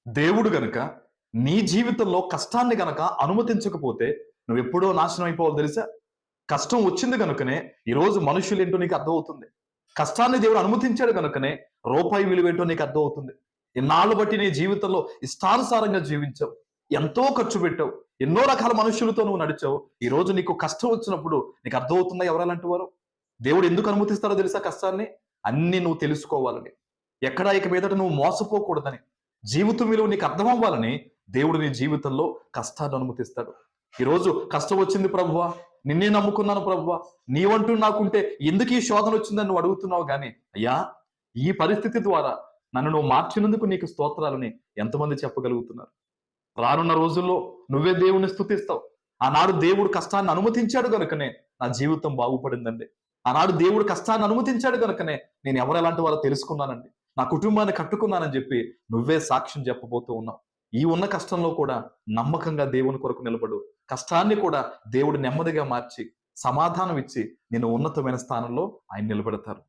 దేవుడు గనుక నీ జీవితంలో కష్టాన్ని గనక అనుమతించకపోతే నువ్వెప్పుడో నాశనం అయిపోవాలి తెలుసా? కష్టం వచ్చింది గనుకనే ఈరోజు మనుషులేంటో నీకు అర్థమవుతుంది. కష్టాన్ని దేవుడు అనుమతించాడు గనుకనే రూపాయి విలువేంటో నీకు అర్థమవుతుంది. ఇన్నాళ్ళు బట్టి నీ జీవితంలో ఇష్టానుసారంగా జీవించావు. ఎంతో ఖర్చు పెట్టావు. ఎన్నో రకాల మనుషులతో నువ్వు నడిచావు. ఈ రోజు నీకు కష్టం వచ్చినప్పుడు నీకు అర్థమవుతుందా ఎవరలాంటి వారు? దేవుడు ఎందుకు అనుమతిస్తాడో తెలుసా కష్టాన్ని? అన్ని నువ్వు తెలుసుకోవాలని, ఎక్కడ ఇక మీదట నువ్వు మోసపోకూడదని, జీవితం విలువ నీకు అర్థం అవ్వాలని దేవుడు నీ జీవితంలో కష్టాన్ని అనుమతిస్తాడు. ఈరోజు కష్టం వచ్చింది ప్రభువా, నిన్నే నమ్ముకున్నాను ప్రభువా, నీవంటూ నాకుంటే ఎందుకు ఈ శోధన వచ్చిందని నువ్వు అడుగుతున్నావు. కానీ అయ్యా, ఈ పరిస్థితి ద్వారా నన్ను నువ్వు మార్చినందుకు నీకు స్తోత్రాలని ఎంతమంది చెప్పగలుగుతున్నారు? రానున్న రోజుల్లో నువ్వే దేవుణ్ణి స్తుతిస్తావు. ఆనాడు దేవుడు కష్టాన్ని అనుమతించాడు కనుకనే నా జీవితం బాగుపడిందండి. ఆనాడు దేవుడు కష్టాన్ని అనుమతించాడు కనుకనే నేను ఎవరెలాంటి వాళ్ళో తెలుసుకున్నానండి, నా కుటుంబాన్ని కట్టుకున్నానని చెప్పి నువ్వే సాక్ష్యం చెప్పబోతూ ఉన్నావు. ఈ ఉన్న కష్టంలో కూడా నమ్మకంగా దేవుని కొరకు నిలబడు. కష్టాన్ని కూడా దేవుడు నెమ్మదిగా మార్చి సమాధానం ఇచ్చి నేను ఉన్నతమైన స్థానంలో ఆయన నిలబెడతారు.